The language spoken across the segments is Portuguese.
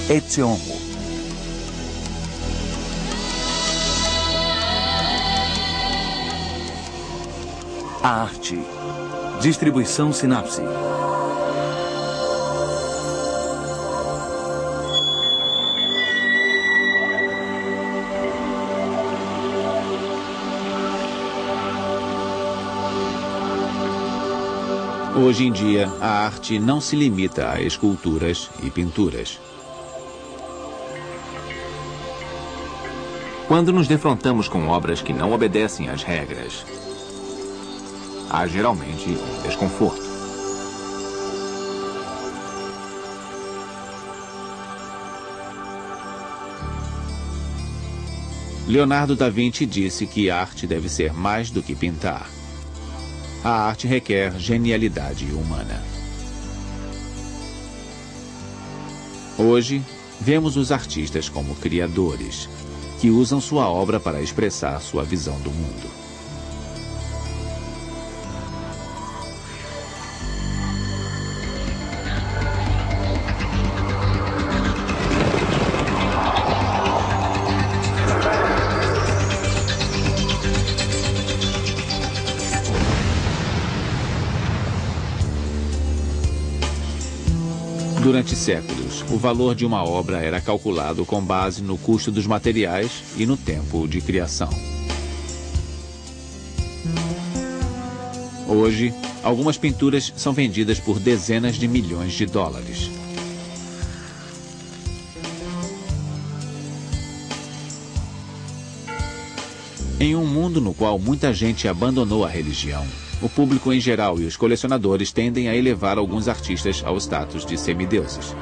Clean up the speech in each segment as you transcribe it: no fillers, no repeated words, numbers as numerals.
Etseonmu. A arte. Distribuição Sinapse. Hoje em dia, a arte não se limita a esculturas e pinturas. Quando nos defrontamos com obras que não obedecem às regras, há geralmente desconforto. Leonardo da Vinci disse que a arte deve ser mais do que pintar. A arte requer genialidade humana. Hoje, vemos os artistas como criadores, que usam sua obra para expressar sua visão do mundo. Durante séculos, o valor de uma obra era calculado com base no custo dos materiais e no tempo de criação. Hoje, algumas pinturas são vendidas por dezenas de milhões de dólares. Em um mundo no qual muita gente abandonou a religião, o público em geral e os colecionadores tendem a elevar alguns artistas ao status de semideuses.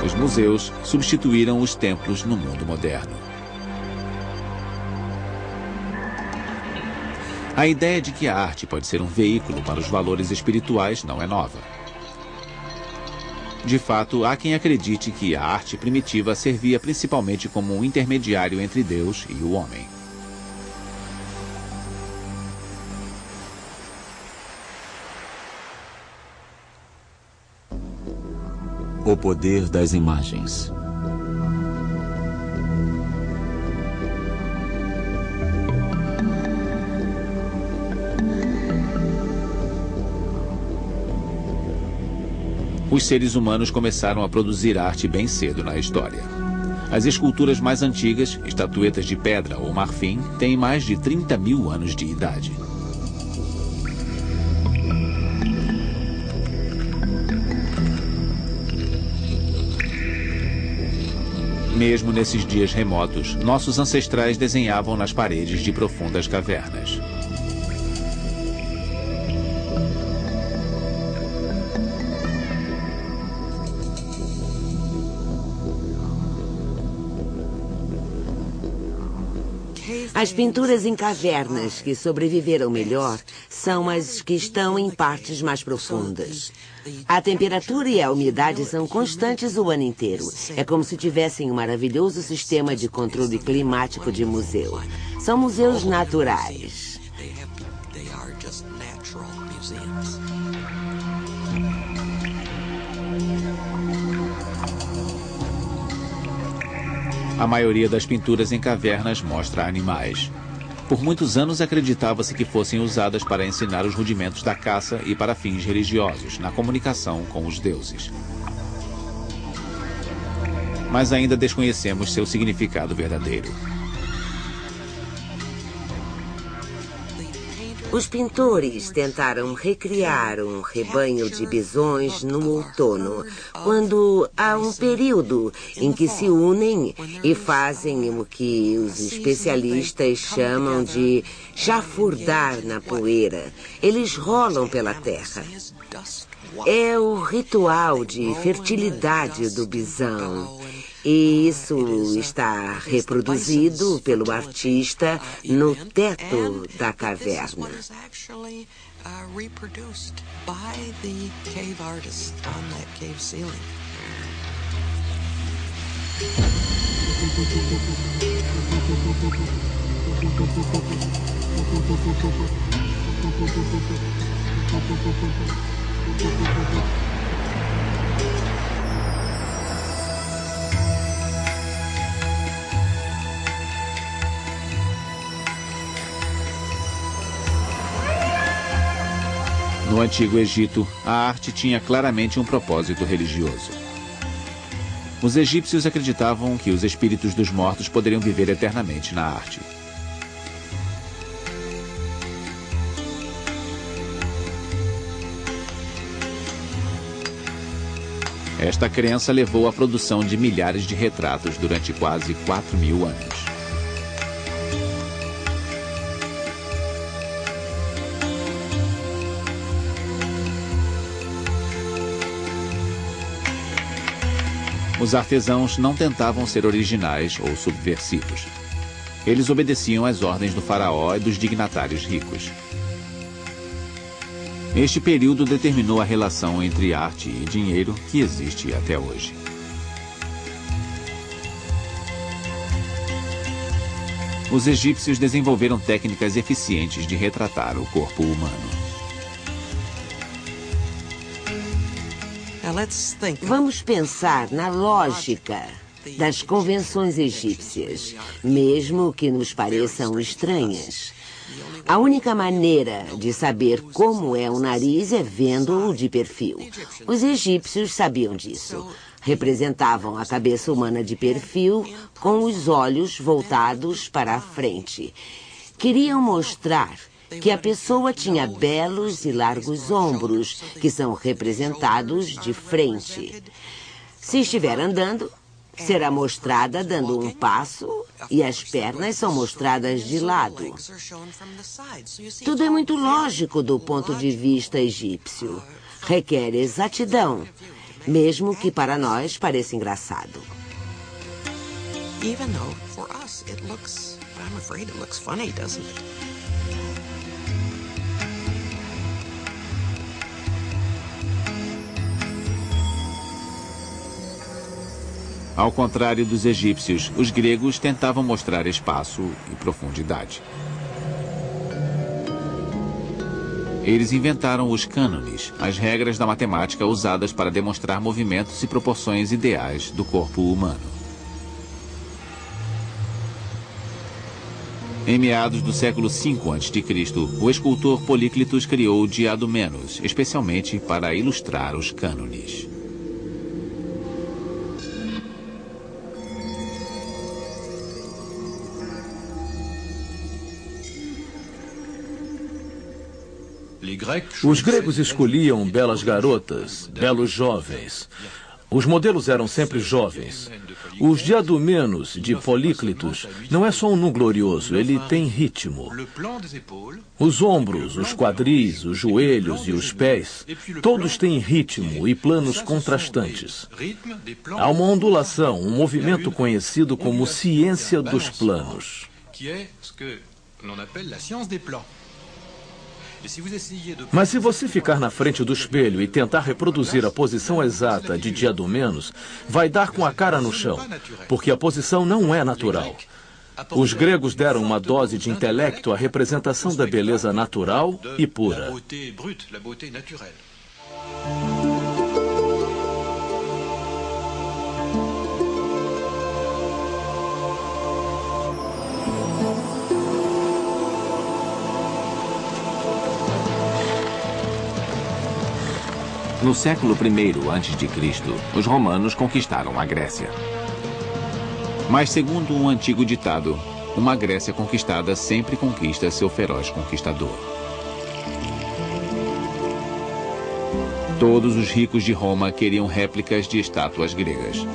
Os museus substituíram os templos no mundo moderno. A ideia de que a arte pode ser um veículo para os valores espirituais não é nova. De fato, há quem acredite que a arte primitiva servia principalmente como um intermediário entre Deus e o homem. O poder das imagens. Os seres humanos começaram a produzir arte bem cedo na história. As esculturas mais antigas, estatuetas de pedra ou marfim, têm mais de 30 mil anos de idade. Mesmo nesses dias remotos, nossos ancestrais desenhavam nas paredes de profundas cavernas. As pinturas em cavernas que sobreviveram melhor são as que estão em partes mais profundas. A temperatura e a umidade são constantes o ano inteiro. É como se tivessem um maravilhoso sistema de controle climático de museu. São museus naturais. A maioria das pinturas em cavernas mostra animais. Por muitos anos acreditava-se que fossem usadas para ensinar os rudimentos da caça e para fins religiosos, na comunicação com os deuses. Mas ainda desconhecemos seu significado verdadeiro. Os pintores tentaram recriar um rebanho de bisões no outono, quando há um período em que se unem e fazem o que os especialistas chamam de chafurdar na poeira. Eles rolam pela terra. É o ritual de fertilidade do bisão. E isso está reproduzido pelo artista no teto da caverna. No Antigo Egito, a arte tinha claramente um propósito religioso. Os egípcios acreditavam que os espíritos dos mortos poderiam viver eternamente na arte. Esta crença levou à produção de milhares de retratos durante quase 4.000 anos. Os artesãos não tentavam ser originais ou subversivos. Eles obedeciam às ordens do faraó e dos dignatários ricos. Este período determinou a relação entre arte e dinheiro que existe até hoje. Os egípcios desenvolveram técnicas eficientes de retratar o corpo humano. Vamos pensar na lógica das convenções egípcias, mesmo que nos pareçam estranhas. A única maneira de saber como é um nariz é vendo-o de perfil. Os egípcios sabiam disso. Representavam a cabeça humana de perfil com os olhos voltados para a frente. Queriam mostrar que a pessoa tinha belos e largos ombros, que são representados de frente. Se estiver andando, será mostrada dando um passo e as pernas são mostradas de lado. Tudo é muito lógico do ponto de vista egípcio. Requer exatidão, mesmo que para nós pareça engraçado. Even though for us it looks, I'm afraid it looks funny, doesn't it? Ao contrário dos egípcios, os gregos tentavam mostrar espaço e profundidade. Eles inventaram os cânones, as regras da matemática usadas para demonstrar movimentos e proporções ideais do corpo humano. Em meados do século V a.C., o escultor Políclitos criou o Diadomenos, especialmente para ilustrar os cânones. Os gregos escolhiam belas garotas, belos jovens. Os modelos eram sempre jovens. Os diadomenos de Políclitos não é só um nu glorioso, ele tem ritmo. Os ombros, os quadris, os joelhos e os pés, todos têm ritmo e planos contrastantes. Há uma ondulação, um movimento conhecido como ciência dos planos. Mas se você ficar na frente do espelho e tentar reproduzir a posição exata de Diadomenos, vai dar com a cara no chão, porque a posição não é natural. Os gregos deram uma dose de intelecto à representação da beleza natural e pura. No século I a.C., os romanos conquistaram a Grécia. Mas, segundo um antigo ditado, uma Grécia conquistada sempre conquista seu feroz conquistador. Todos os ricos de Roma queriam réplicas de estátuas gregas.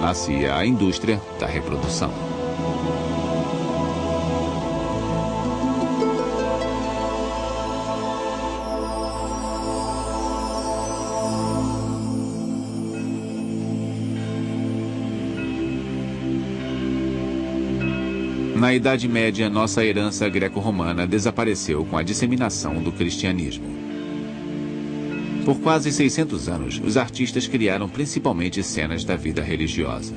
Nascia a indústria da reprodução. Na Idade Média, nossa herança greco-romana desapareceu com a disseminação do cristianismo. Por quase 600 anos, os artistas criaram principalmente cenas da vida religiosa.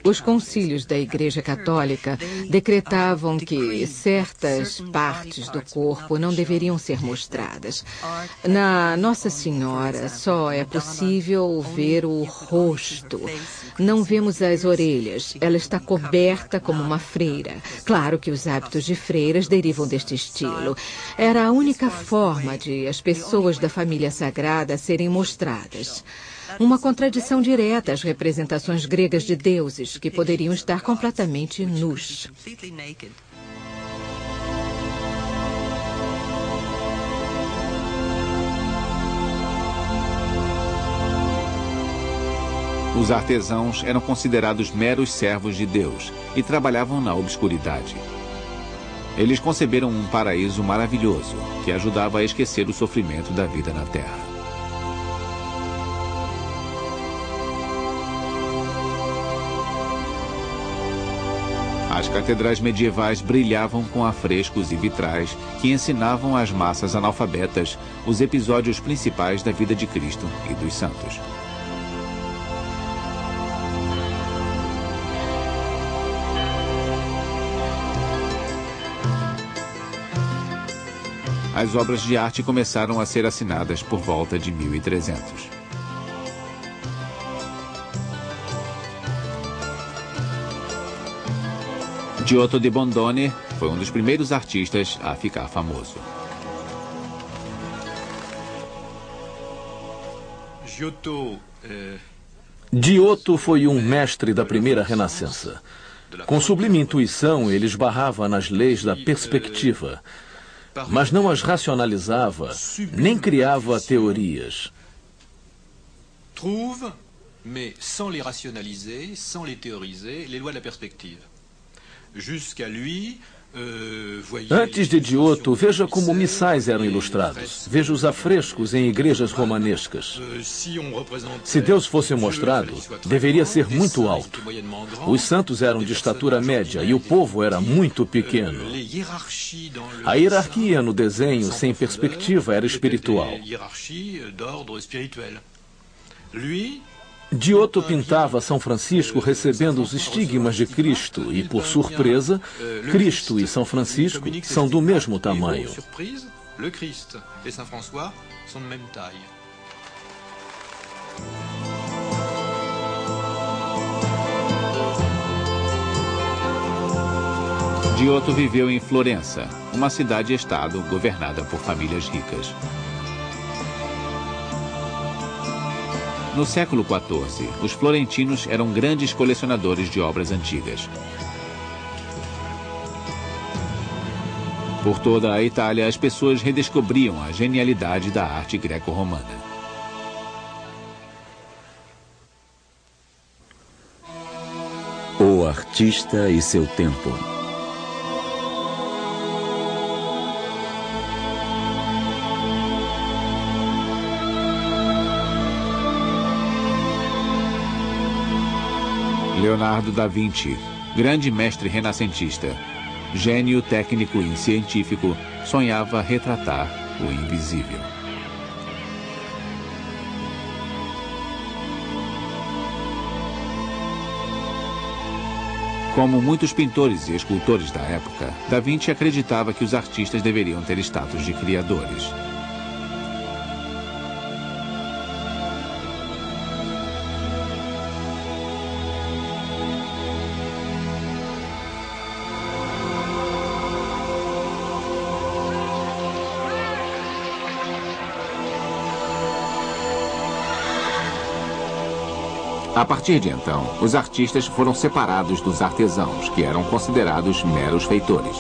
Os concílios da Igreja Católica decretavam que certas partes do corpo não deveriam ser mostradas. Na Nossa Senhora só é possível ver o rosto. Não vemos as orelhas. Ela está coberta como uma freira. Claro que os hábitos de freiras derivam deste estilo. Era a única forma de as pessoas da família sagrada serem mostradas. Uma contradição direta às representações gregas de deuses, que poderiam estar completamente nus. Os artesãos eram considerados meros servos de Deus e trabalhavam na obscuridade. Eles conceberam um paraíso maravilhoso que ajudava a esquecer o sofrimento da vida na Terra. As catedrais medievais brilhavam com afrescos e vitrais que ensinavam às massas analfabetas os episódios principais da vida de Cristo e dos santos. As obras de arte começaram a ser assinadas por volta de 1300. Giotto di Bondone foi um dos primeiros artistas a ficar famoso. Giotto foi um mestre da primeira Renascença. Com sublime intuição, ele esbarrava nas leis da perspectiva, mas não as racionalizava, nem criava teorias. Trouve, mais sans les rationaliser, sans les théoriser, les lois de la perspective. Jusqu'à lui, Antes de Giotto, veja como missais eram ilustrados. Veja os afrescos em igrejas romanescas. Se Deus fosse mostrado, deveria ser muito alto. Os santos eram de estatura média e o povo era muito pequeno. A hierarquia no desenho sem perspectiva era espiritual. Giotto pintava São Francisco recebendo os estigmas de Cristo e, por surpresa, Cristo e São Francisco são do mesmo tamanho. Giotto viveu em Florença, uma cidade-estado governada por famílias ricas. No século XIV, os florentinos eram grandes colecionadores de obras antigas. Por toda a Itália, as pessoas redescobriam a genialidade da arte greco-romana. O artista e seu tempo. Leonardo da Vinci, grande mestre renascentista, gênio técnico e científico, sonhava retratar o invisível. Como muitos pintores e escultores da época, Da Vinci acreditava que os artistas deveriam ter status de criadores. A partir de então, os artistas foram separados dos artesãos, que eram considerados meros feitores.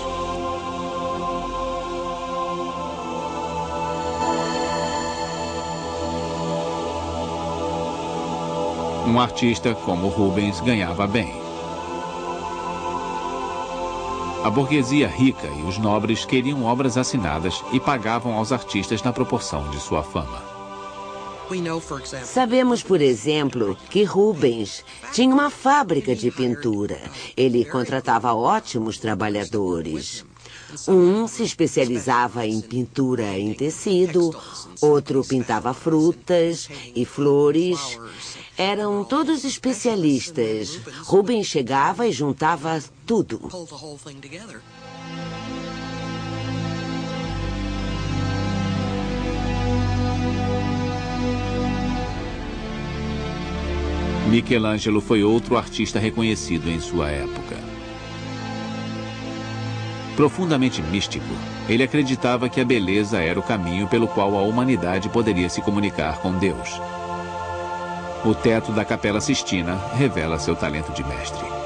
Um artista como Rubens ganhava bem. A burguesia rica e os nobres queriam obras assinadas e pagavam aos artistas na proporção de sua fama. Sabemos, por exemplo, que Rubens tinha uma fábrica de pintura. Ele contratava ótimos trabalhadores. Um se especializava em pintura em tecido, outro pintava frutas e flores. Eram todos especialistas. Rubens chegava e juntava tudo. Michelangelo foi outro artista reconhecido em sua época. Profundamente místico, ele acreditava que a beleza era o caminho pelo qual a humanidade poderia se comunicar com Deus. O teto da Capela Sistina revela seu talento de mestre.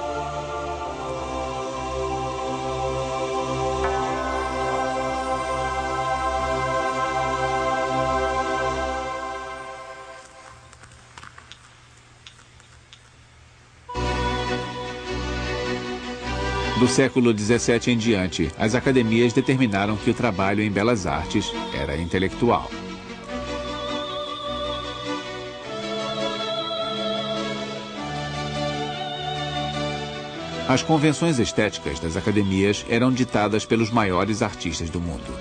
Do século XVII em diante, as academias determinaram que o trabalho em belas artes era intelectual. As convenções estéticas das academias eram ditadas pelos maiores artistas do mundo.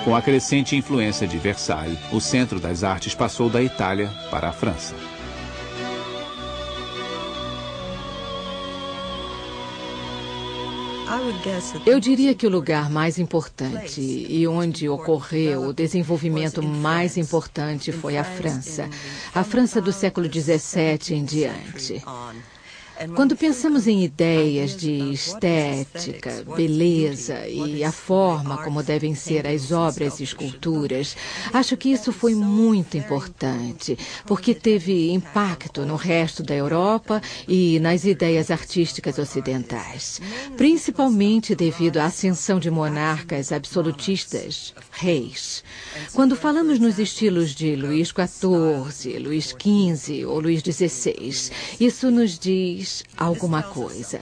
Com a crescente influência de Versailles, o centro das artes passou da Itália para a França. Eu diria que o lugar mais importante e onde ocorreu o desenvolvimento mais importante foi a França. A França do século XVII em diante. Quando pensamos em ideias de estética, beleza e a forma como devem ser as obras e esculturas, acho que isso foi muito importante, porque teve impacto no resto da Europa e nas ideias artísticas ocidentais, principalmente devido à ascensão de monarcas absolutistas, reis. Quando falamos nos estilos de Luís XIV, Luís XV ou Luís XVI, isso nos diz alguma coisa.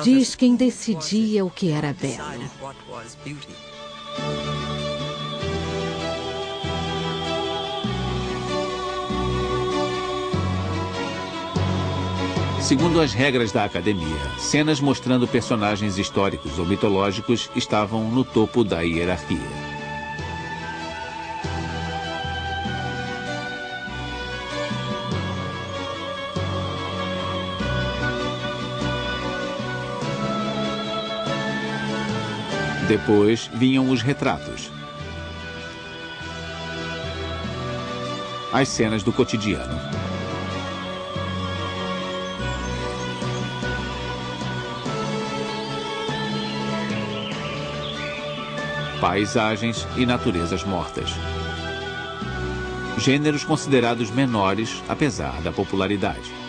Diz quem decidia o que era belo. Segundo as regras da academia, cenas mostrando personagens históricos ou mitológicos estavam no topo da hierarquia. Depois vinham os retratos. As cenas do cotidiano. Paisagens e naturezas mortas. Gêneros considerados menores, apesar da popularidade.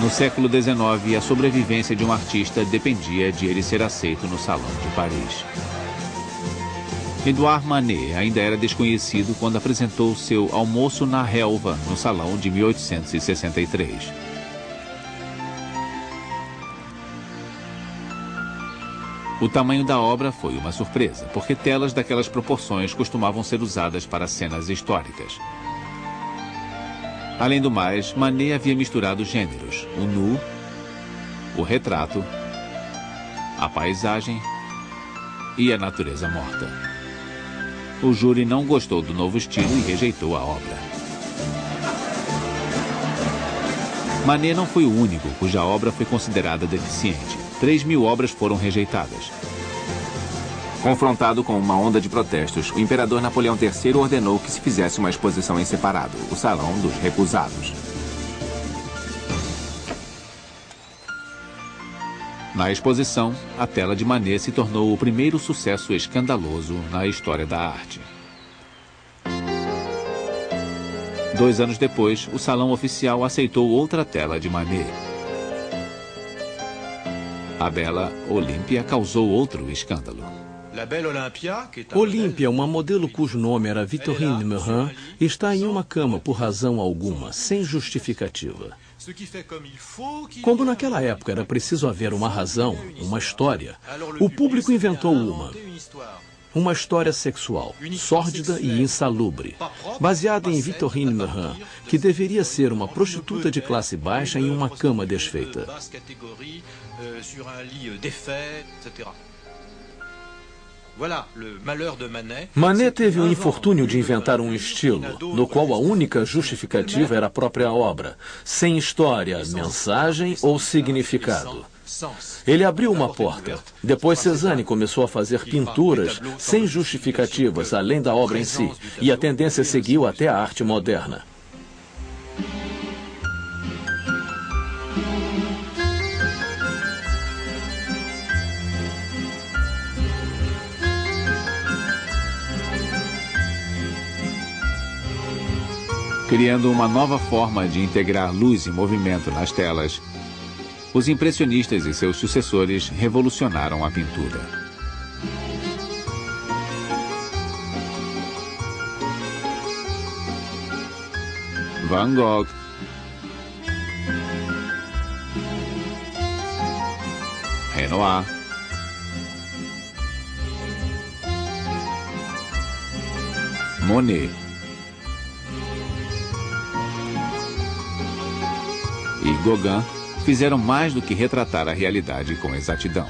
No século XIX, a sobrevivência de um artista dependia de ele ser aceito no Salão de Paris. Edouard Manet ainda era desconhecido quando apresentou seu Almoço na Relva no Salão de 1863. O tamanho da obra foi uma surpresa, porque telas daquelas proporções costumavam ser usadas para cenas históricas. Além do mais, Manet havia misturado gêneros, o nu, o retrato, a paisagem e a natureza morta. O júri não gostou do novo estilo e rejeitou a obra. Manet não foi o único cuja obra foi considerada deficiente. 3.000 obras foram rejeitadas. Confrontado com uma onda de protestos, o imperador Napoleão III ordenou que se fizesse uma exposição em separado, o Salão dos Recusados. Na exposição, a tela de Manet se tornou o primeiro sucesso escandaloso na história da arte. 2 anos depois, o Salão Oficial aceitou outra tela de Manet. A bela Olímpia causou outro escândalo. Olímpia, uma modelo cujo nome era Victorine Meurrin, está em uma cama por razão alguma, sem justificativa. Como naquela época era preciso haver uma razão, uma história, o público inventou uma. Uma história sexual, sórdida e insalubre, baseada em Victorine Meurent, que deveria ser uma prostituta de classe baixa em uma cama desfeita. Manet teve o infortúnio de inventar um estilo, no qual a única justificativa era a própria obra, sem história, mensagem ou significado. Ele abriu uma porta. Depois Cézanne começou a fazer pinturas sem justificativas, além da obra em si, e a tendência seguiu até a arte moderna. Criando uma nova forma de integrar luz e movimento nas telas, os impressionistas e seus sucessores revolucionaram a pintura. Van Gogh, Renoir, Monet e Gauguin fizeram mais do que retratar a realidade com exatidão.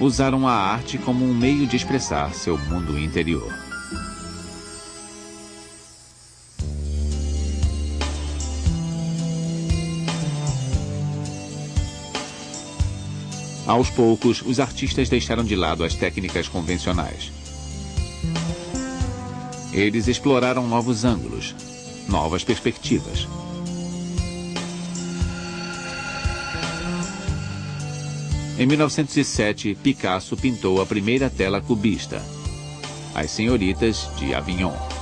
Usaram a arte como um meio de expressar seu mundo interior. Aos poucos, os artistas deixaram de lado as técnicas convencionais. Eles exploraram novos ângulos, novas perspectivas. Em 1907, Picasso pintou a primeira tela cubista, As Senhoritas de Avignon.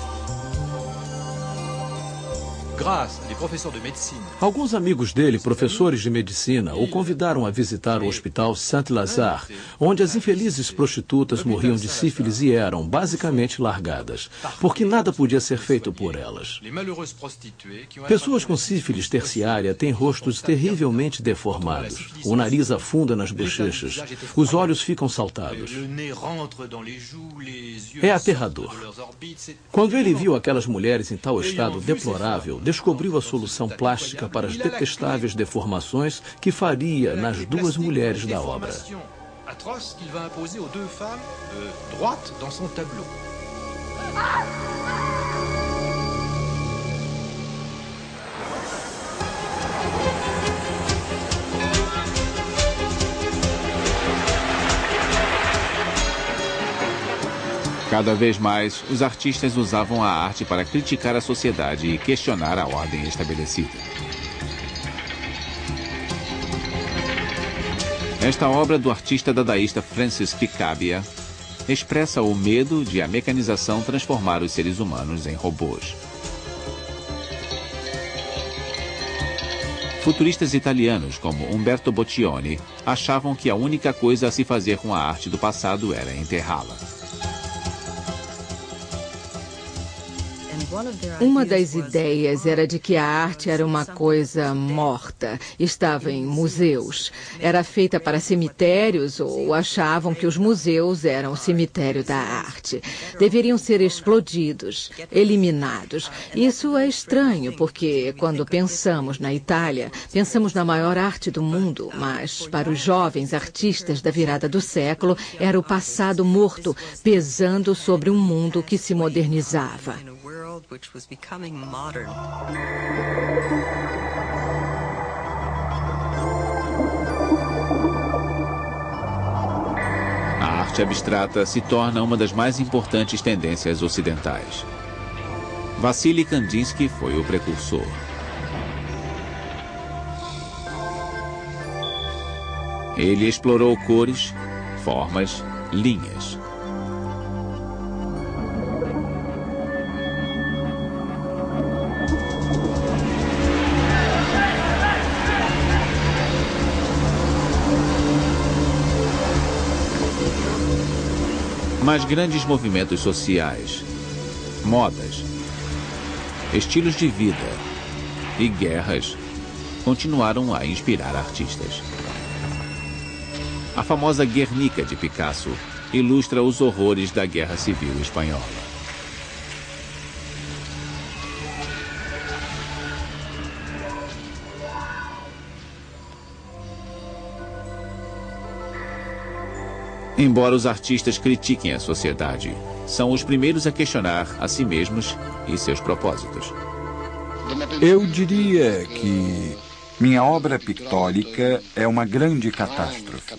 Alguns amigos dele, professores de medicina, o convidaram a visitar o hospital Saint-Lazare, onde as infelizes prostitutas morriam de sífilis e eram, basicamente, largadas, porque nada podia ser feito por elas. Pessoas com sífilis terciária têm rostos terrivelmente deformados, o nariz afunda nas bochechas, os olhos ficam saltados. É aterrador. Quando ele viu aquelas mulheres em tal estado deplorável, descobriu a solução plástica para as detestáveis deformações que faria nas duas mulheres da obra. Cada vez mais, os artistas usavam a arte para criticar a sociedade e questionar a ordem estabelecida. Esta obra do artista dadaísta Francis Picabia expressa o medo de a mecanização transformar os seres humanos em robôs. Futuristas italianos como Umberto Boccioni achavam que a única coisa a se fazer com a arte do passado era enterrá-la. Uma das ideias era de que a arte era uma coisa morta, estava em museus, era feita para cemitérios ou achavam que os museus eram o cemitério da arte. Deveriam ser explodidos, eliminados. Isso é estranho porque quando pensamos na Itália, pensamos na maior arte do mundo, mas para os jovens artistas da virada do século era o passado morto pesando sobre um mundo que se modernizava. Which was becoming modern. A arte abstrata se torna uma das mais importantes tendências ocidentais. Vassily Kandinsky foi o precursor. Ele explorou cores, formas, linhas. Mas grandes movimentos sociais, modas, estilos de vida e guerras continuaram a inspirar artistas. A famosa Guernica de Picasso ilustra os horrores da Guerra Civil Espanhola. Embora os artistas critiquem a sociedade, são os primeiros a questionar a si mesmos e seus propósitos. Eu diria que minha obra pictórica é uma grande catástrofe.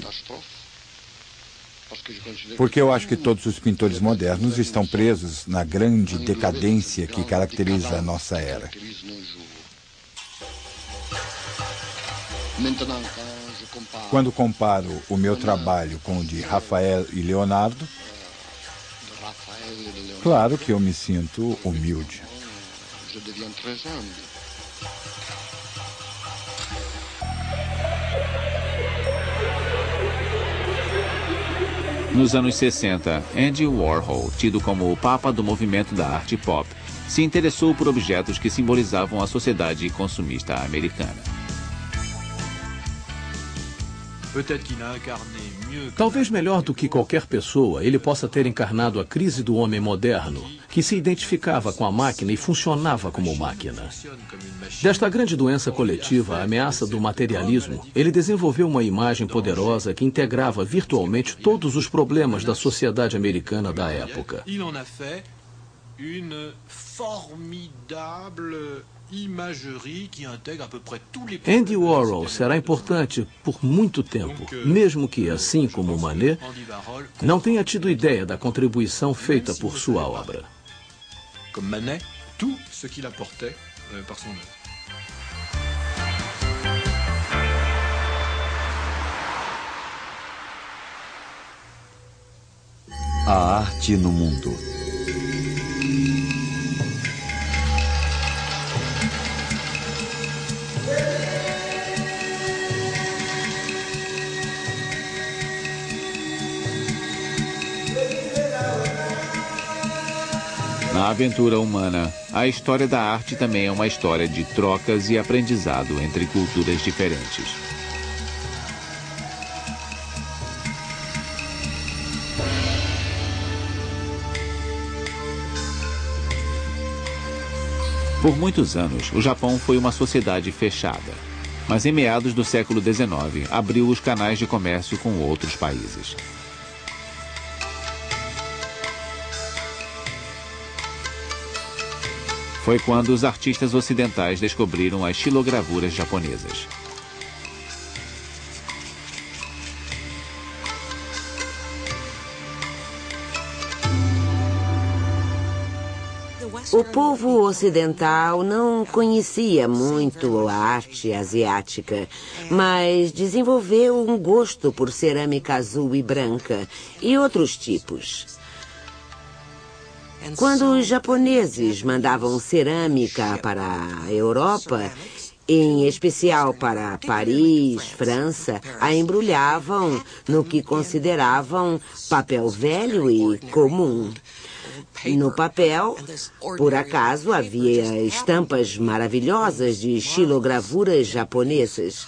Porque eu acho que todos os pintores modernos estão presos na grande decadência que caracteriza a nossa era. Quando comparo o meu trabalho com o de Rafael e Leonardo, claro que eu me sinto humilde. Nos anos 60, Andy Warhol, tido como o papa do movimento da arte pop, se interessou por objetos que simbolizavam a sociedade consumista americana. Talvez melhor do que qualquer pessoa, ele possa ter encarnado a crise do homem moderno, que se identificava com a máquina e funcionava como máquina. Desta grande doença coletiva, a ameaça do materialismo, ele desenvolveu uma imagem poderosa que integrava virtualmente todos os problemas da sociedade americana da época. Andy Warhol será importante por muito tempo, mesmo que, assim como Manet, não tenha tido ideia da contribuição feita por sua obra. Comme Manet, tout ce qu'il apportait par son œuvre. A arte no mundo. Na aventura humana, a história da arte também é uma história de trocas e aprendizado entre culturas diferentes. Por muitos anos, o Japão foi uma sociedade fechada, mas em meados do século XIX abriu os canais de comércio com outros países. Foi quando os artistas ocidentais descobriram as xilogravuras japonesas. O povo ocidental não conhecia muito a arte asiática, mas desenvolveu um gosto por cerâmica azul e branca e outros tipos. Quando os japoneses mandavam cerâmica para a Europa, em especial para Paris, França, a embrulhavam no que consideravam papel velho e comum. No papel, por acaso, havia estampas maravilhosas de xilogravuras japonesas.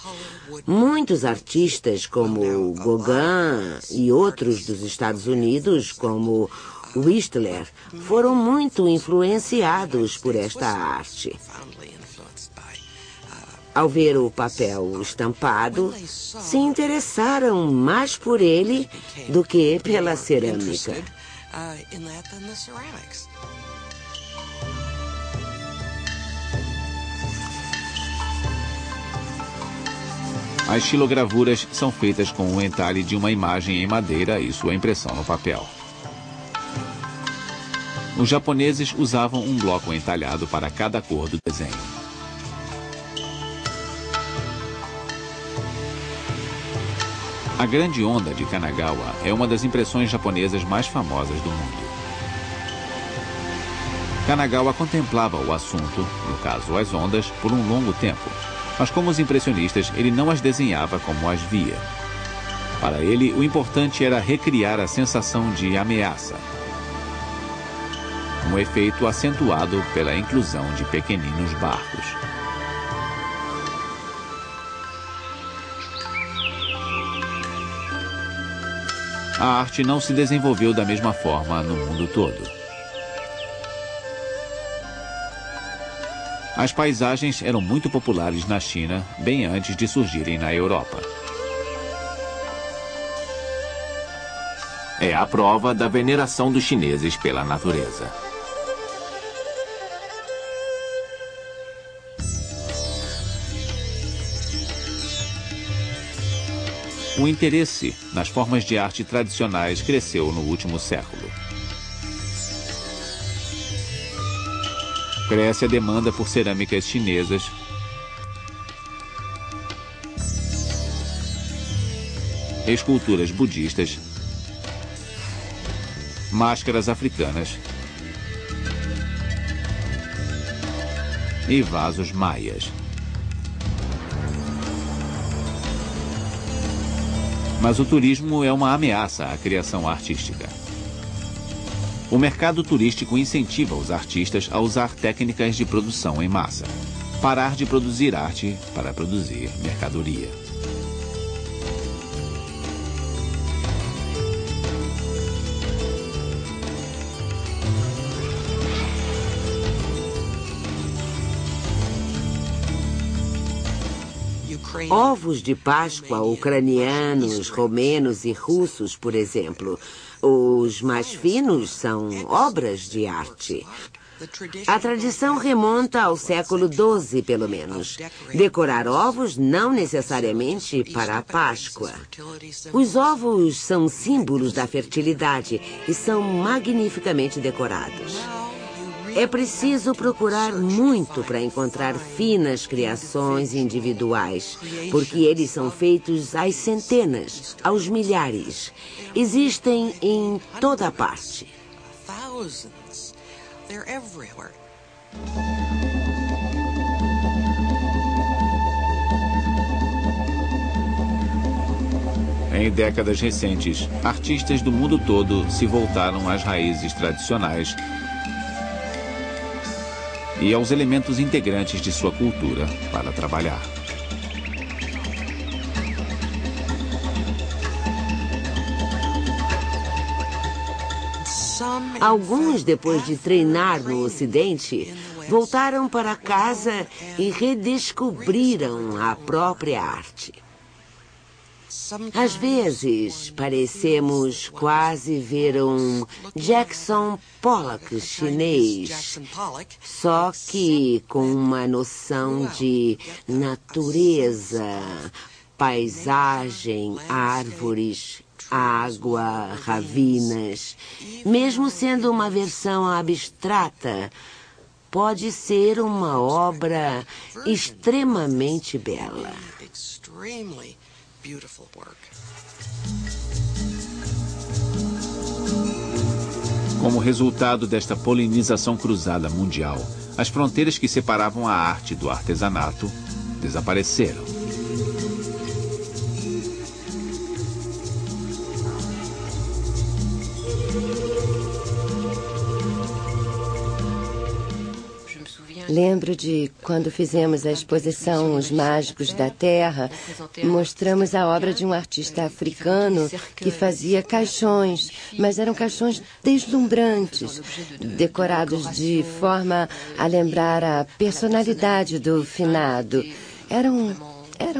Muitos artistas, como Gauguin e outros dos Estados Unidos, como Whistler, foram muito influenciados por esta arte. Ao ver o papel estampado, se interessaram mais por ele do que pela cerâmica. As xilogravuras são feitas com o entalhe de uma imagem em madeira e sua impressão no papel. Os japoneses usavam um bloco entalhado para cada cor do desenho. A Grande Onda de Kanagawa é uma das impressões japonesas mais famosas do mundo. Kanagawa contemplava o assunto, no caso as ondas, por um longo tempo, mas como os impressionistas, ele não as desenhava como as via. Para ele, o importante era recriar a sensação de ameaça, um efeito acentuado pela inclusão de pequeninos barcos. a arte não se desenvolveu da mesma forma no mundo todo. As paisagens eram muito populares na China bem antes de surgirem na Europa. É a prova da veneração dos chineses pela natureza. O interesse nas formas de arte tradicionais cresceu no último século. Cresce a demanda por cerâmicas chinesas, esculturas budistas, máscaras africanas e vasos maias. Mas o turismo é uma ameaça à criação artística. O mercado turístico incentiva os artistas a usar técnicas de produção em massa. Parar de produzir arte para produzir mercadoria. Ovos de Páscoa ucranianos, romenos e russos, por exemplo. Os mais finos são obras de arte. A tradição remonta ao século XII, pelo menos. Decorar ovos não necessariamente para a Páscoa. Os ovos são símbolos da fertilidade e são magnificamente decorados. É preciso procurar muito para encontrar finas criações individuais, porque eles são feitos às centenas, aos milhares. Existem em toda parte. Em décadas recentes, artistas do mundo todo se voltaram às raízes tradicionais e aos elementos integrantes de sua cultura para trabalhar. Alguns, depois de treinar no Ocidente, voltaram para casa e redescobriram a própria arte. Às vezes, parecemos quase ver um Jackson Pollock chinês, só que com uma noção de natureza, paisagem, árvores, água, ravinas. Mesmo sendo uma versão abstrata, pode ser uma obra extremamente bela. Como resultado desta polinização cruzada mundial, as fronteiras que separavam a arte do artesanato desapareceram. Lembro de quando fizemos a exposição Os Mágicos da Terra, mostramos a obra de um artista africano que fazia caixões, mas eram caixões deslumbrantes, decorados de forma a lembrar a personalidade do finado. Eram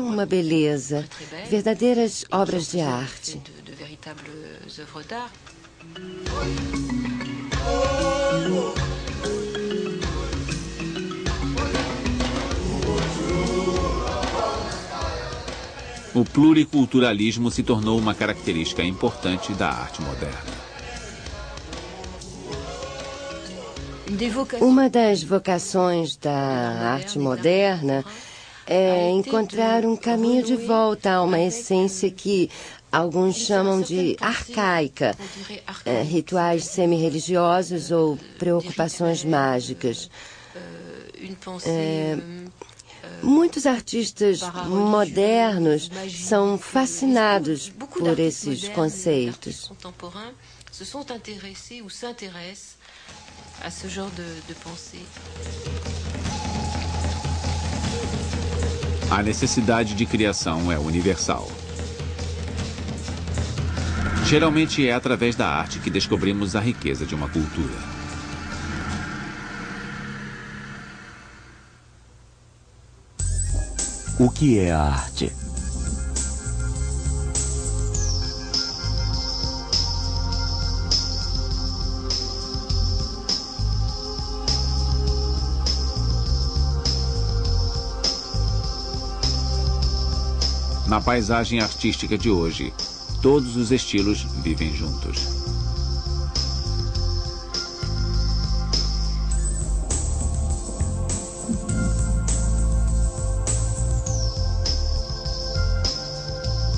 uma beleza, verdadeiras obras de arte. O pluriculturalismo se tornou uma característica importante da arte moderna. Uma das vocações da arte moderna é encontrar um caminho de volta a uma essência que alguns chamam de arcaica, rituais semi-religiosos ou preocupações mágicas. Muitos artistas modernos são fascinados por esses conceitos. A necessidade de criação é universal. Geralmente é através da arte que descobrimos a riqueza de uma cultura. O que é a arte? Na paisagem artística de hoje, todos os estilos vivem juntos.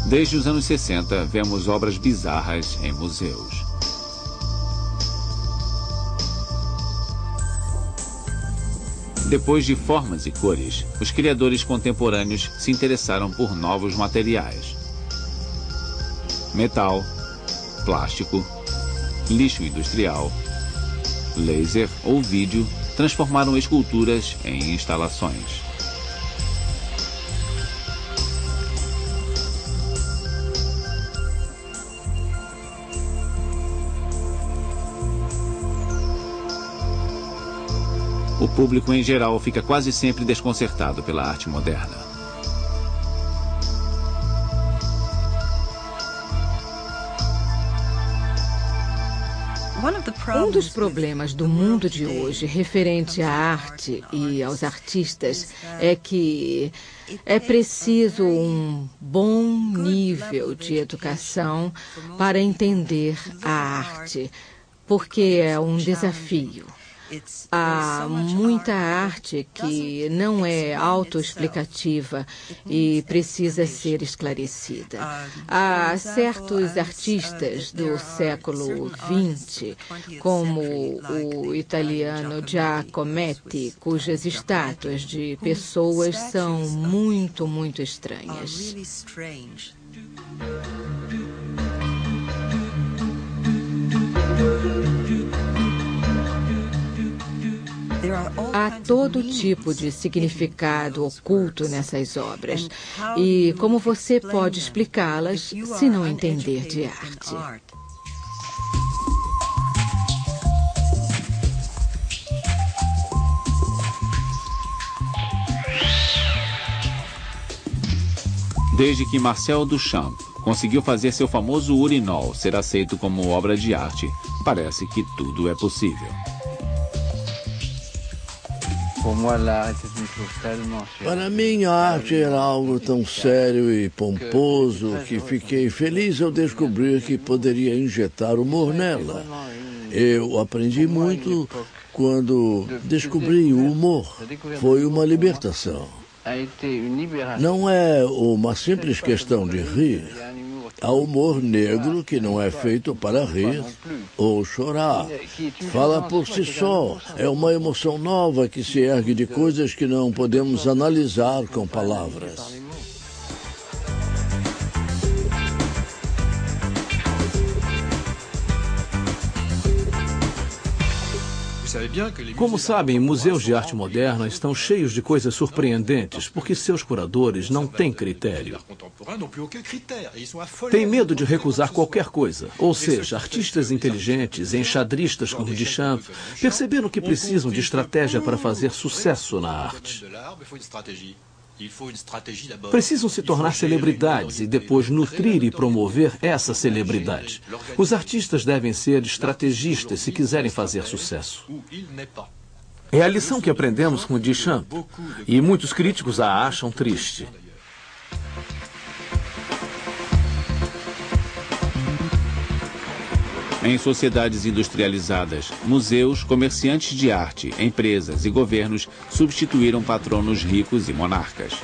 Desde os anos 60, vemos obras bizarras em museus. Depois de formas e cores, os criadores contemporâneos se interessaram por novos materiais. Metal, plástico, lixo industrial, laser ou vídeo transformaram esculturas em instalações. O público em geral fica quase sempre desconcertado pela arte moderna. Um dos problemas do mundo de hoje referente à arte e aos artistas é que é preciso um bom nível de educação para entender a arte, porque é um desafio. Há muita arte que não é autoexplicativa e precisa ser esclarecida. Há certos artistas do século XX, como o italiano Giacometti, cujas estátuas de pessoas são muito estranhas. Há todo tipo de significado oculto nessas obras. E como você pode explicá-las se não entender de arte? Desde que Marcel Duchamp conseguiu fazer seu famoso urinol ser aceito como obra de arte, parece que tudo é possível. Para mim, a arte era algo tão sério e pomposo que fiquei feliz ao descobrir que poderia injetar humor nela. Eu aprendi muito quando descobri o humor. Foi uma libertação. Não é uma simples questão de rir. Há humor negro que não é feito para rir ou chorar. Fala por si só. É uma emoção nova que se ergue de coisas que não podemos analisar com palavras. Como sabem, museus de arte moderna estão cheios de coisas surpreendentes, porque seus curadores não têm critério. Têm medo de recusar qualquer coisa. Ou seja, artistas inteligentes, enxadristas como Duchamp, perceberam que precisam de estratégia para fazer sucesso na arte. Precisam se tornar celebridades e depois nutrir e promover essa celebridade. Os artistas devem ser estrategistas se quiserem fazer sucesso. É a lição que aprendemos com Duchamp, e muitos críticos a acham triste. Em sociedades industrializadas, museus, comerciantes de arte, empresas e governos substituíram patronos ricos e monarcas.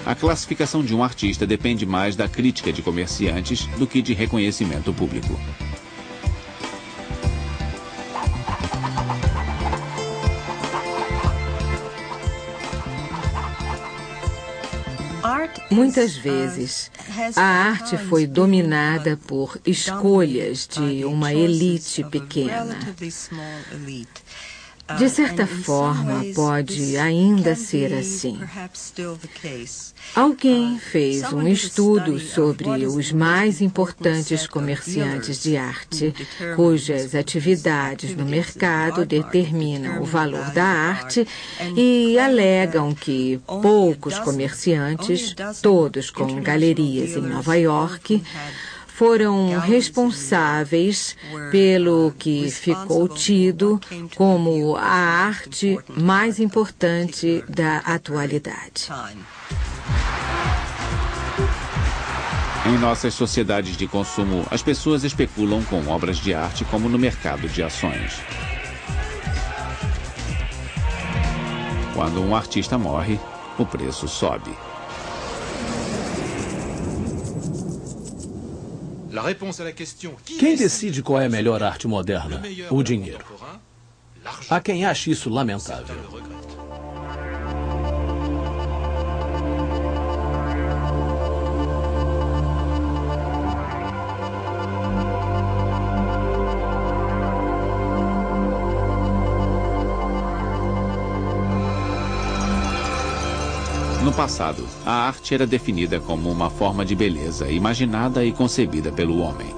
A classificação de um artista depende mais da crítica de comerciantes do que de reconhecimento público. Muitas vezes, a arte foi dominada por escolhas de uma elite pequena. De certa forma, pode ainda ser assim. Alguém fez um estudo sobre os mais importantes comerciantes de arte, cujas atividades no mercado determinam o valor da arte, e alegam que poucos comerciantes, todos com galerias em Nova York, foram responsáveis pelo que ficou tido como a arte mais importante da atualidade. Em nossas sociedades de consumo, as pessoas especulam com obras de arte como no mercado de ações. Quando um artista morre, o preço sobe. Quem decide qual é a melhor arte moderna? O dinheiro. Há quem ache isso lamentável. No passado, a arte era definida como uma forma de beleza imaginada e concebida pelo homem.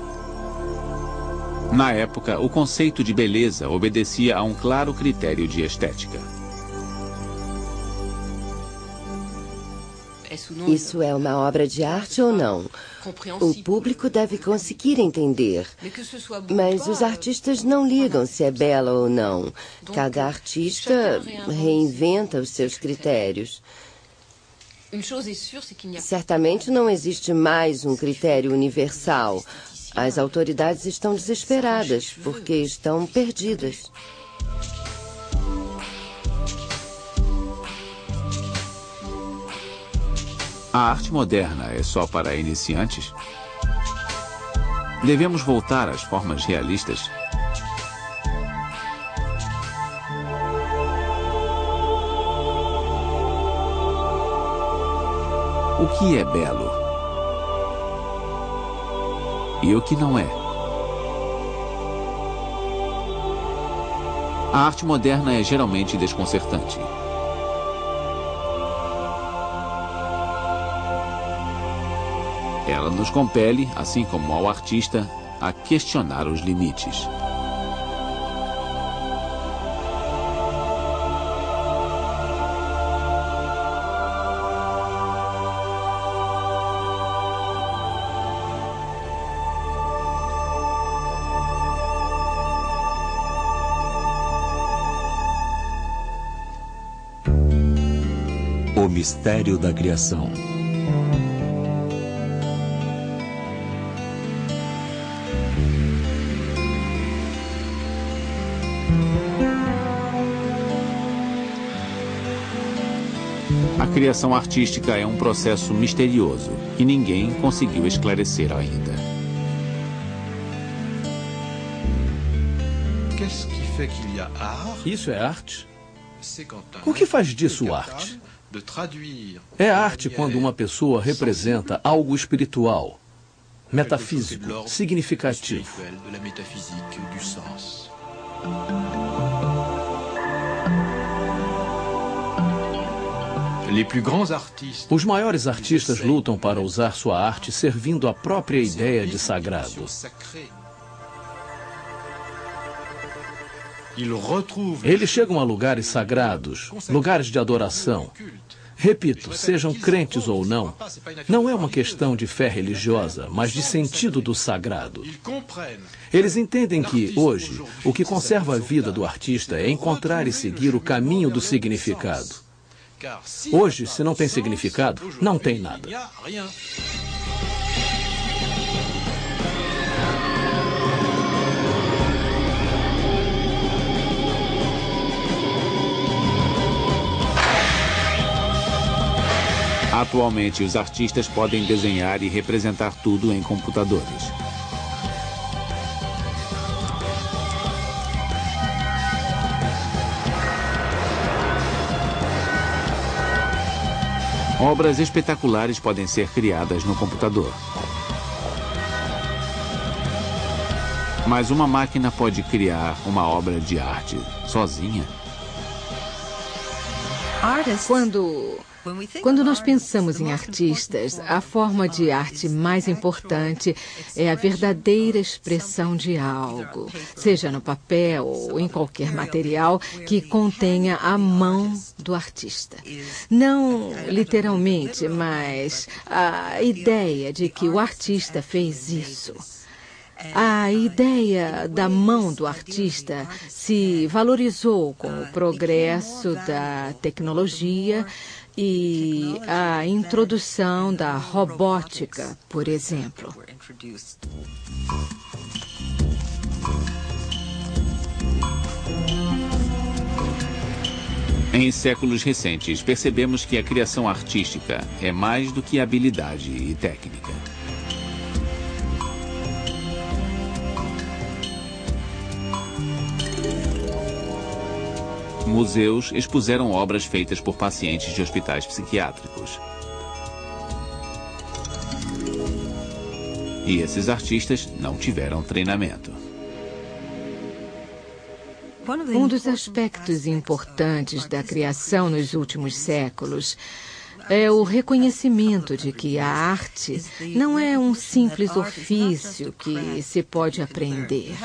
Na época, o conceito de beleza obedecia a um claro critério de estética. Isso é uma obra de arte ou não? O público deve conseguir entender. Mas os artistas não ligam se é bela ou não. Cada artista reinventa os seus critérios. Certamente não existe mais um critério universal. As autoridades estão desesperadas porque estão perdidas. A arte moderna é só para iniciantes? Devemos voltar às formas realistas? O que é belo? E o que não é? A arte moderna é geralmente desconcertante. Ela nos compele, assim como ao artista, a questionar os limites. O mistério da criação. A criação artística é um processo misterioso que ninguém conseguiu esclarecer ainda. Isso é arte? O que faz disso arte? É arte quando uma pessoa representa algo espiritual, metafísico, significativo. Os maiores artistas lutam para usar sua arte servindo a própria ideia de sagrado. Eles chegam a lugares sagrados, lugares de adoração. Repito, sejam crentes ou não, não é uma questão de fé religiosa, mas de sentido do sagrado. Eles entendem que, hoje, o que conserva a vida do artista é encontrar e seguir o caminho do significado. Hoje, se não tem significado, não tem nada. Atualmente, os artistas podem desenhar e representar tudo em computadores. Obras espetaculares podem ser criadas no computador. Mas uma máquina pode criar uma obra de arte sozinha? Quando nós pensamos em artistas, a forma de arte mais importante é a verdadeira expressão de algo, seja no papel ou em qualquer material que contenha a mão do artista. Não literalmente, mas a ideia de que o artista fez isso. A ideia da mão do artista se valorizou com o progresso da tecnologia e a introdução da robótica, por exemplo. Em séculos recentes, percebemos que a criação artística é mais do que habilidade e técnica. Museus expuseram obras feitas por pacientes de hospitais psiquiátricos. E esses artistas não tiveram treinamento. Um dos aspectos importantes da criação nos últimos séculos é o reconhecimento de que a arte não é um simples ofício que se pode aprender.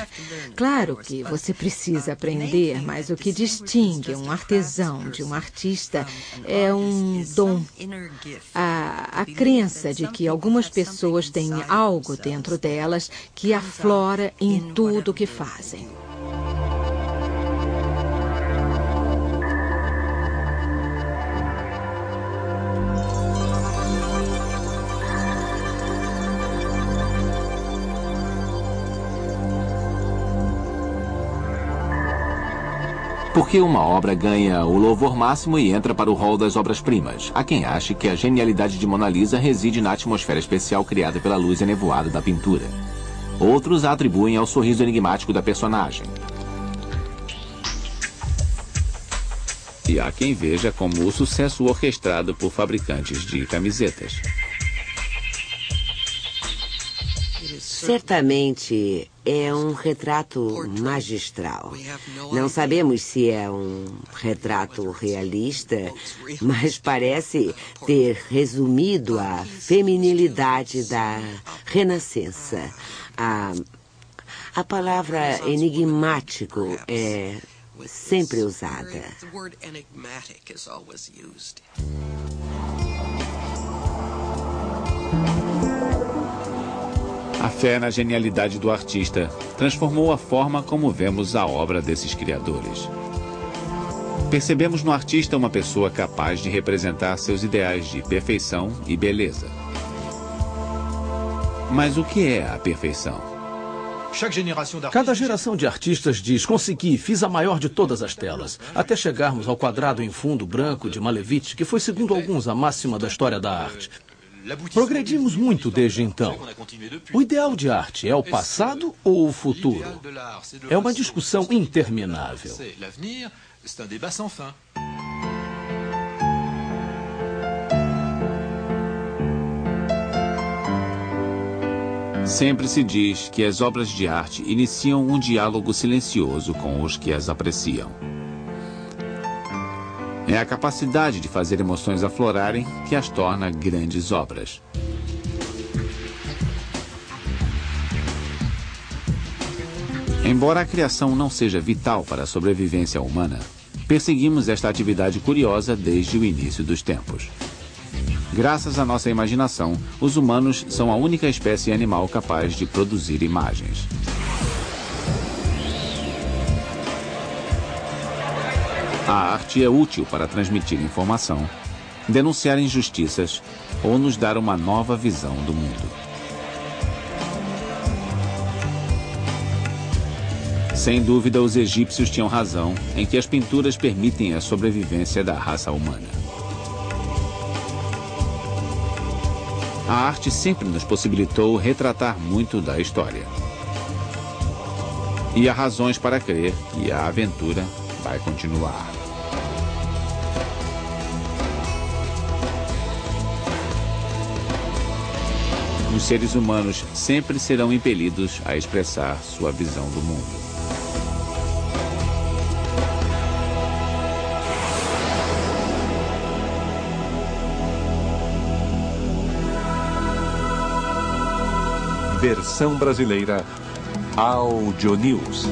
Claro que você precisa aprender, mas o que distingue um artesão de um artista é um dom. A crença de que algumas pessoas têm algo dentro delas que aflora em tudo o que fazem. Porque uma obra ganha o louvor máximo e entra para o rol das obras-primas. Há quem ache que a genialidade de Mona Lisa reside na atmosfera especial criada pela luz enevoada da pintura. Outros a atribuem ao sorriso enigmático da personagem. E há quem veja como o sucesso orquestrado por fabricantes de camisetas. Certamente é um retrato magistral. Não sabemos se é um retrato realista, mas parece ter resumido a feminilidade da Renascença. A palavra enigmático é sempre usada. A fé na genialidade do artista transformou a forma como vemos a obra desses criadores. Percebemos no artista uma pessoa capaz de representar seus ideais de perfeição e beleza. Mas o que é a perfeição? Cada geração de artistas diz: consegui, fiz a maior de todas as telas, até chegarmos ao quadrado em fundo branco de Malevich, que foi, segundo alguns, a máxima da história da arte. Progredimos muito desde então. O ideal de arte é o passado ou o futuro? É uma discussão interminável. Sempre se diz que as obras de arte iniciam um diálogo silencioso com os que as apreciam. É a capacidade de fazer emoções aflorarem que as torna grandes obras. Embora a criação não seja vital para a sobrevivência humana, perseguimos esta atividade curiosa desde o início dos tempos. Graças à nossa imaginação, os humanos são a única espécie animal capaz de produzir imagens. A arte é útil para transmitir informação, denunciar injustiças ou nos dar uma nova visão do mundo. Sem dúvida, os egípcios tinham razão em que as pinturas permitem a sobrevivência da raça humana. A arte sempre nos possibilitou retratar muito da história. E há razões para crer que a aventura vai continuar. Os seres humanos sempre serão impelidos a expressar sua visão do mundo. versão brasileira, Audio News.